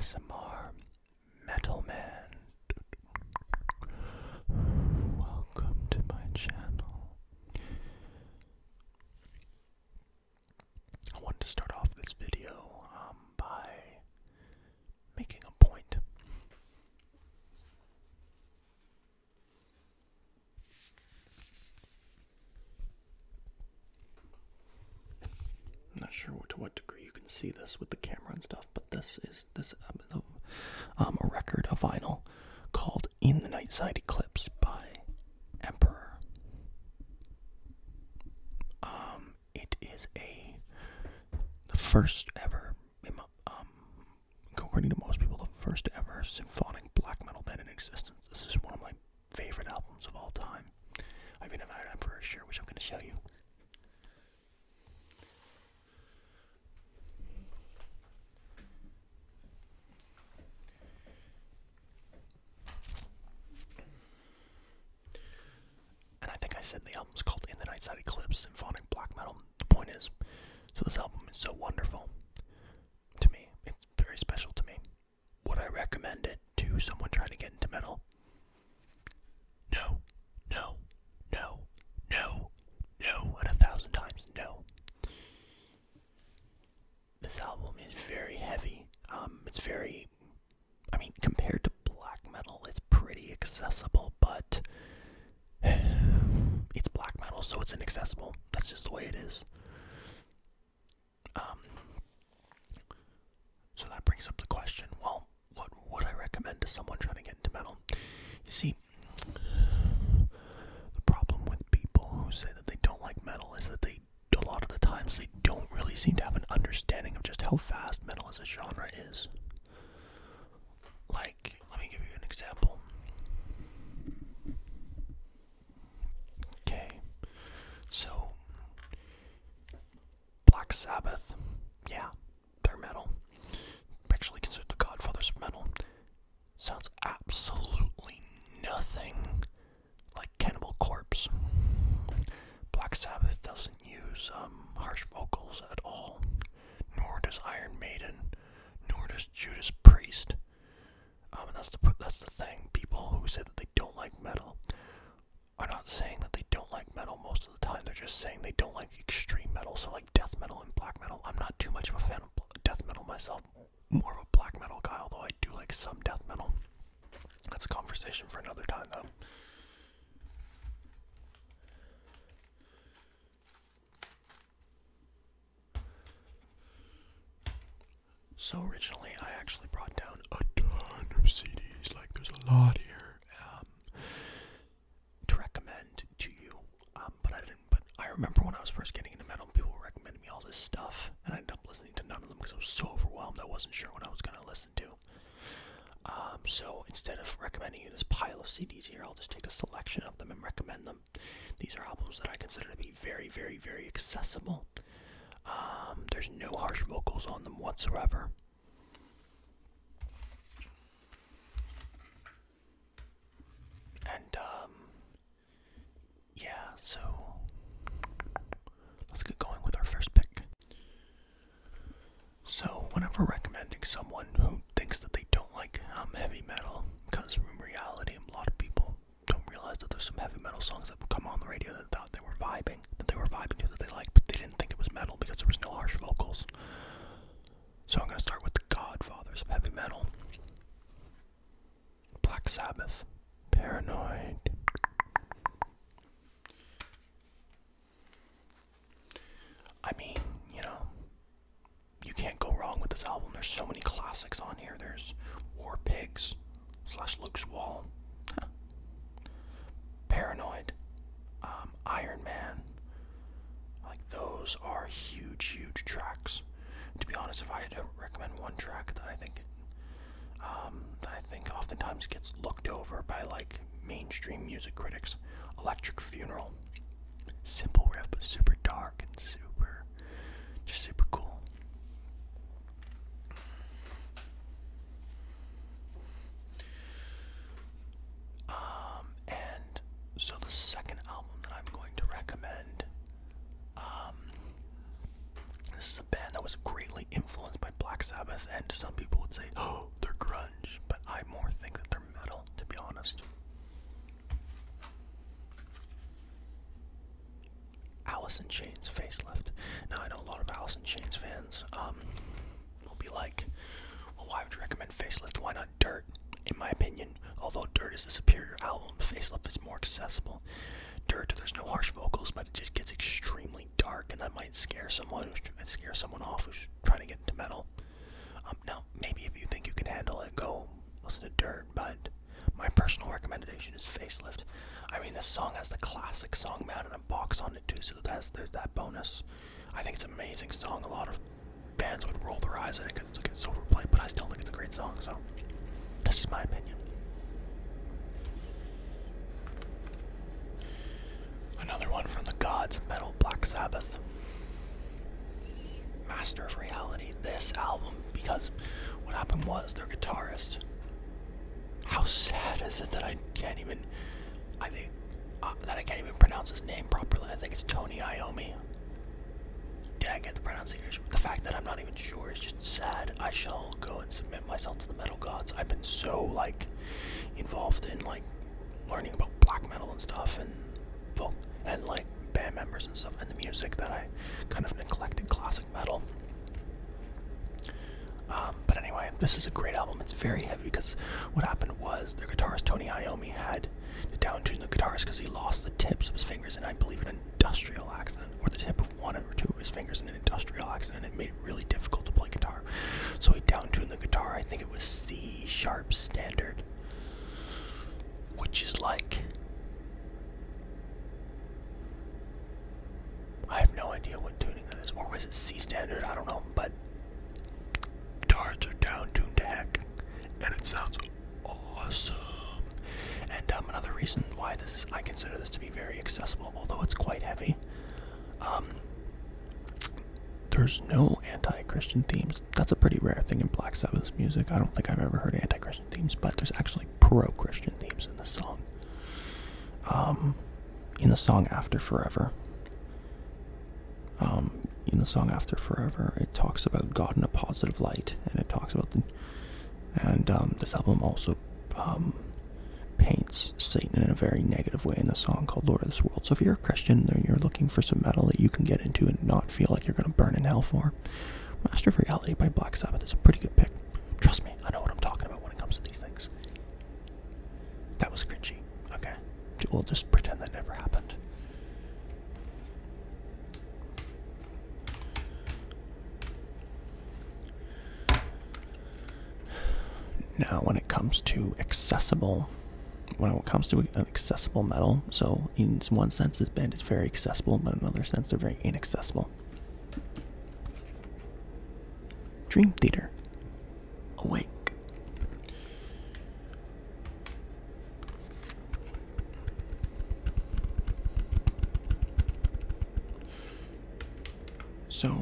ASMR Metal Man. Welcome to my channel. I wanted to start off this video by making a point. I'm not sure to what degree you can see this with the camera and stuff, but this is a record, a vinyl, called In the Nightside Eclipse by Emperor. It is the first ever, according to most people, the first ever symphonic black metal band in existence. This is one of my favorite albums of all time. I even have an Emperor shirt, which I'm going to show you. And I think I said the album's called In the Nightside Eclipse, Symphonic Black Metal. The point is, so this album is so wonderful to me. It's very special to me. Would I recommend it to someone trying to get into metal? No, no, no, no, no, and 1,000 times no. This album is very heavy. It's very, compared to black metal, it's pretty accessible, but it's black metal, so it's inaccessible. That's just the way it is. So that brings up the question, well, what would I recommend to someone trying to get into metal? You see, the problem with people who say that they don't like metal is that a lot of the times, they don't really seem to have an understanding of just how vast metal as a genre is. Like, let me give you an example. Okay, so Black Sabbath, yeah, they're metal. Actually considered the godfathers of metal. Sounds absolutely nothing like Cannibal Corpse. Black Sabbath doesn't use harsh vocals at all, nor does Iron Maiden, nor does Judas Priest. And that's the thing. People who say that they don't like metal are not saying that they don't like metal most of the time. They're just saying they don't like extreme metal, so like death metal and black metal. I'm not too much of a fan of death metal myself. More of a black metal guy, although I do like some death metal. That's a conversation for another time, though. So originally, I actually brought down a ton of CDs, like there's a lot here, to recommend to you, but I didn't. But I remember when I was first getting into metal, people were recommending me all this stuff, and I ended up listening to none of them because I was so overwhelmed I wasn't sure what I was going to listen to. So instead of recommending you this pile of CDs here, I'll just take a selection of them and recommend them. These are albums that I consider to be very, very, very accessible. There's no harsh vocals on them whatsoever. And, yeah, so let's get going with our first pick. So, whenever recommending someone who thinks that they don't like heavy metal, because in reality, a lot of people don't realize that there's some heavy metal songs that come on the radio that thought they were vibing to, that they liked, but they didn't think it was metal because there was no harsh vocals. So I'm going to start with the godfathers of heavy metal. Black Sabbath, Paranoid. You can't go wrong with this album. There's so many classics on here. There's War Pigs / Luke's Wall, Paranoid, Iron Man. Like, those are huge, huge tracks. To be honest, if I had to recommend one track that I think oftentimes gets looked over by like mainstream music critics, Electric Funeral. Simple riff, but super dark and super cool. And so the second album that I'm going to recommend, this is a band that was greatly influenced by Black Sabbath. Sabbath, and some people would say, oh, they're grunge, but I more think that they're metal, to be honest. Alice in Chains Facelift. Now, I know a lot of Alice in Chains fans will be like, well, why would you recommend Facelift? Why not Dirt? In my opinion, although Dirt is a superior album, Facelift is more accessible. Dirt, there's no harsh vocals, but it just gets extremely dark, and that might scare someone off who's trying to get into metal. Now, maybe if you think you can handle it, go listen to Dirt, but my personal recommendation is Facelift. I mean, this song has the classic song mounted in a box on it too, so there's that bonus. I think it's an amazing song. A lot of bands would roll their eyes at it because it's overplayed, but I still think it's a great song, so this is my opinion. Another one from the gods of metal, Black Sabbath. Master of Reality. This album, because what happened was their guitarist. How sad is it that I can't even pronounce his name properly? I think it's Tony Iommi. Did I get the pronunciation? The fact that I'm not even sure is just sad. I shall go and submit myself to the metal gods. I've been so involved in learning about black metal and stuff and band members and stuff and the music that I kind of neglected classic metal. But anyway, this is a great album. It's very heavy because what happened was their guitarist Tony Iommi had to down-tune the guitars because he lost the tips of his fingers in, I believe, an industrial accident, or the tip of one or two of his fingers in an industrial accident. It made it really difficult to play guitar. So he down-tuned the guitar. I think it was C sharp standard, which is I have no idea what tuning that is. Or was it C standard? I don't know. But guitars are down-tuned to heck, and it sounds awesome. And another reason why I consider this to be very accessible, although it's quite heavy. There's no anti-Christian themes. That's a pretty rare thing in Black Sabbath's music. I don't think I've ever heard anti-Christian themes, but there's actually pro-Christian themes in the song. In the song After Forever. It talks about God in a positive light, and it talks about this album also paints Satan in a very negative way in the song called Lord of this World. So if you're a Christian and you're looking for some metal that you can get into and not feel like you're going to burn in hell for, Master of Reality by Black Sabbath is a pretty good pick. Trust me, I know what I'm talking about when it comes to these things. That was cringy. Okay, we'll just pretend that never happened. Now, when it comes to accessible metal, so in one sense this band is very accessible, but in another sense they're very inaccessible. Dream Theater, Awake. So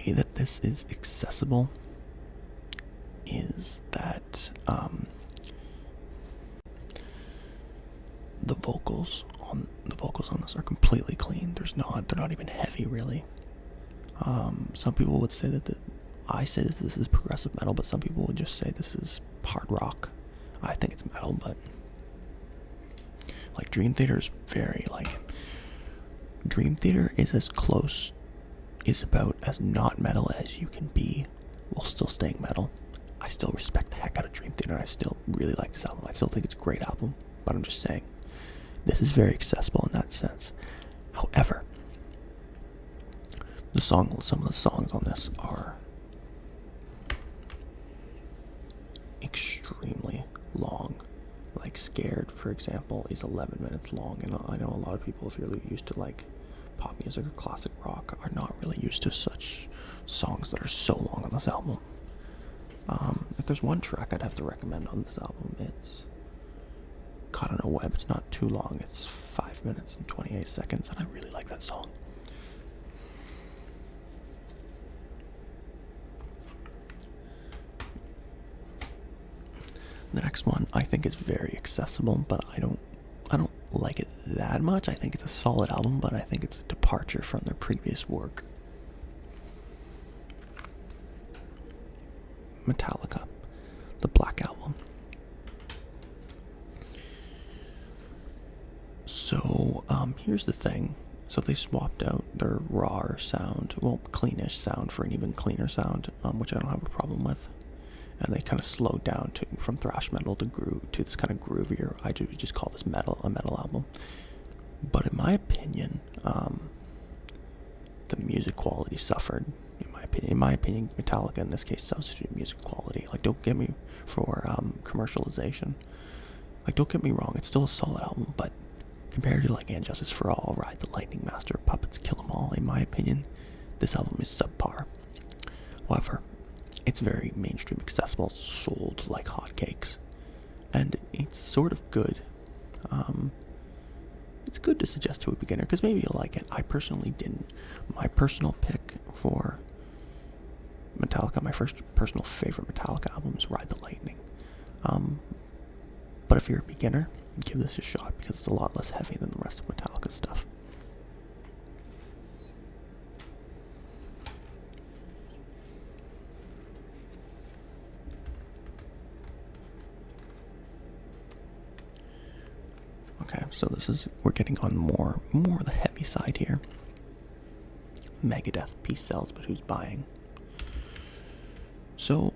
that this is accessible is that the vocals on this are completely clean. They're not even heavy really. Some people would say that I say that this is progressive metal, but some people would just say this is hard rock. I think it's metal, but Dream Theater is very Dream Theater is about as not metal as you can be while still staying metal. I still respect the heck out of Dream Theater. I still really like this album. I still think it's a great album, but I'm just saying this is very accessible in that sense. However, some of the songs on this are extremely long. Scared, for example, is 11 minutes long, and I know a lot of people, if you're used to pop music or classic rock, are not really used to such songs that are so long on this album. If there's one track I'd have to recommend on this album, it's Caught on a Web. It's not too long. It's 5 minutes and 28 seconds, and I really like that song. The next one I think is very accessible, but I don't like it that much. I think it's a solid album, but I think it's a departure from their previous work. Metallica, the Black Album. So, here's the thing. So they swapped out their raw sound, well, cleanish sound for an even cleaner sound, which I don't have a problem with. And they kind of slowed down from thrash metal to this kind of groovier. I just call this a metal album. But in my opinion, the music quality suffered. In my opinion, Metallica in this case substituted music quality. Like, don't get me for commercialization. Like, don't get me wrong, it's still a solid album, but compared to like And Justice for All, Ride the Lightning, Master of Puppets, Kill 'Em All, in my opinion, this album is subpar. However, it's very mainstream accessible, sold like hotcakes, and it's sort of good. It's good to suggest to a beginner because maybe you'll like it. I personally didn't. My personal pick for Metallica, my first personal favorite Metallica album is Ride the Lightning. But if you're a beginner, give this a shot because it's a lot less heavy than the rest of Metallica's stuff. Okay, so we're getting on more the heavy side here. Megadeth, Peace Sells, but who's buying? So,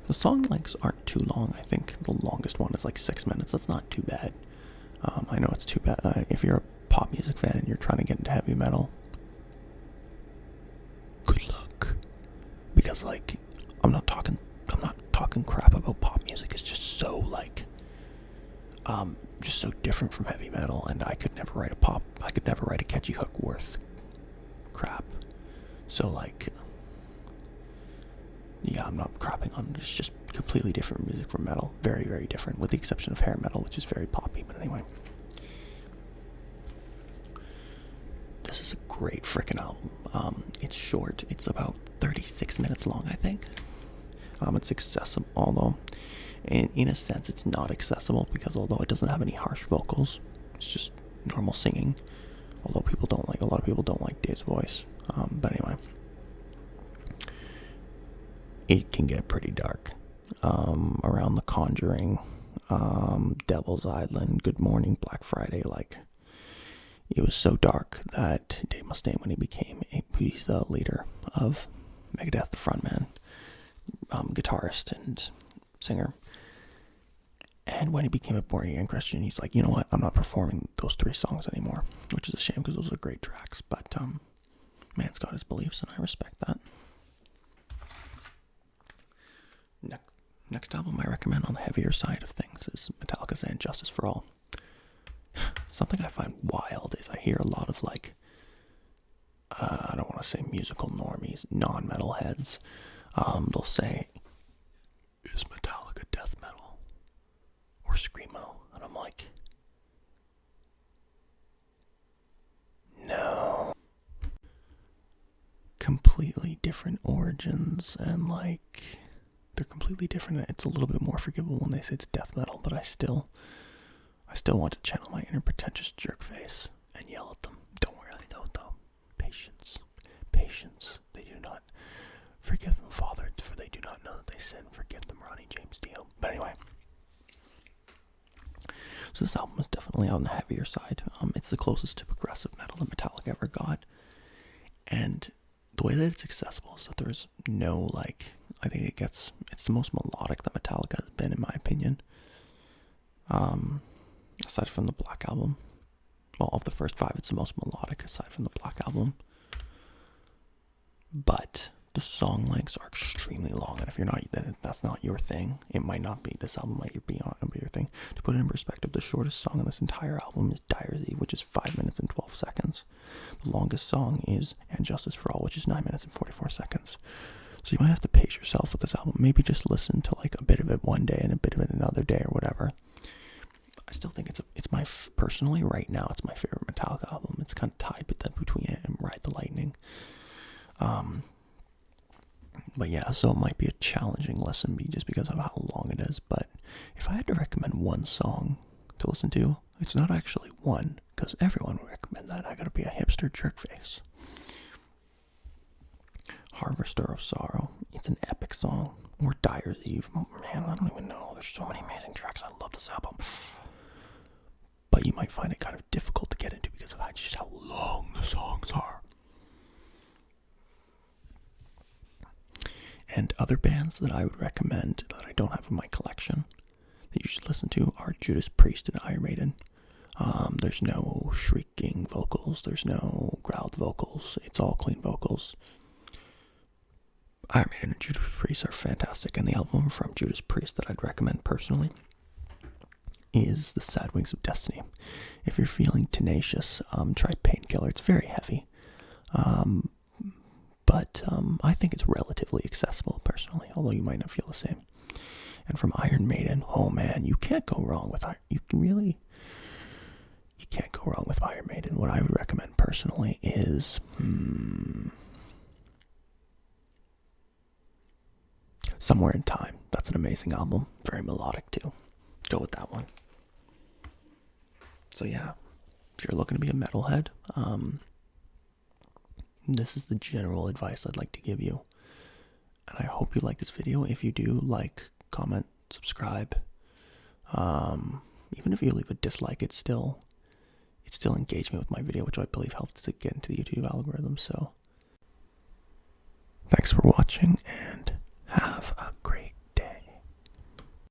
the song lengths aren't too long. I think the longest one is like 6 minutes. That's not too bad. I know it's too bad if you're a pop music fan and you're trying to get into heavy metal. Good luck, because like I'm not talking crap about pop music. It's just so like just so different from heavy metal, and I could never write a catchy hook worth crap. So like, yeah, I'm not crapping on it. It's just completely different music from metal. Very, very different, with the exception of hair metal, which is very poppy. But anyway, this is a great freaking album. It's short. It's about 36 minutes long, I think. It's accessible, although in a sense it's not accessible, because although it doesn't have any harsh vocals, it's just normal singing. Although a lot of people don't like Dave's voice. But anyway, it can get pretty dark. Around The Conjuring, Devil's Island, Good Morning, Black Friday, like, it was so dark that Dave Mustaine, when he's the leader of Megadeth, the frontman, guitarist and singer, and when he became a born again Christian, he's like, you know what, I'm not performing those 3 songs anymore, which is a shame because those are great tracks. But man's got his beliefs, and I respect that. Next album I recommend on the heavier side of things is Metallica's And Justice for All. Something I find wild is I hear a lot of like, I don't want to say musical normies, non-metal heads. They'll say, is Metallica death metal or screamo? And I'm like, no. Completely different origins, and like, they're completely different. It's a little bit more forgivable when they say it's death metal, but I still want to channel my inner pretentious jerk face and yell at them. Don't worry, I don't though. Patience. They do not. Forgive them, Father, for they do not know that they sin. Forgive them, Ronnie James Dio. But anyway, so this album is definitely on the heavier side. It's the closest to progressive metal that Metallica ever got, and the way that it's accessible is that there's no like. I think it's the most melodic that Metallica has been, in my opinion. Aside from the Black Album, well, of the first 5, it's the most melodic aside from the Black Album. But the song lengths are extremely long, and if that's not your thing, it might not be. This album might be your thing. To put it in perspective, the shortest song on this entire album is Dyer's Eve, which is 5 minutes and 12 seconds. The longest song is And Justice for All, which is 9 minutes and 44 seconds. So you might have to pace yourself with this album. Maybe just listen to like a bit of it one day and a bit of it another day or whatever. I still think personally right now it's my favorite Metallica album. It's kind of tied between it and Ride the Lightning. But yeah, so it might be a challenging listen just because of how long it is. But if I had to recommend one song to listen to. It's not actually one, because everyone would recommend that. I gotta be a hipster jerkface. Harvester of Sorrow. It's an epic song. Or Dyer's Eve. Man, I don't even know. There's so many amazing tracks. I love this album. But you might find it kind of difficult to get into because of just how long the songs are. And other bands that I would recommend that I don't have in my collection that you should listen to are Judas Priest and Iron Maiden. There's no shrieking vocals. There's no growled vocals. It's all clean vocals. Iron Maiden and Judas Priest are fantastic, and the album from Judas Priest that I'd recommend personally is The Sad Wings of Destiny. If you're feeling tenacious, try Painkiller. It's very heavy, but I think it's relatively accessible personally, although you might not feel the same. And from Iron Maiden, oh man, you can't go wrong with you can't go wrong with Iron Maiden. What I would recommend personally is Somewhere in Time. That's an amazing album. Very melodic too. Go with that one. So yeah, if you're looking to be a metalhead, this is the general advice I'd like to give you. And I hope you like this video. If you do, like, comment, subscribe. Even if you leave a dislike, it's still engagement with my video, which I believe helps to get into the YouTube algorithm. So thanks for watching, and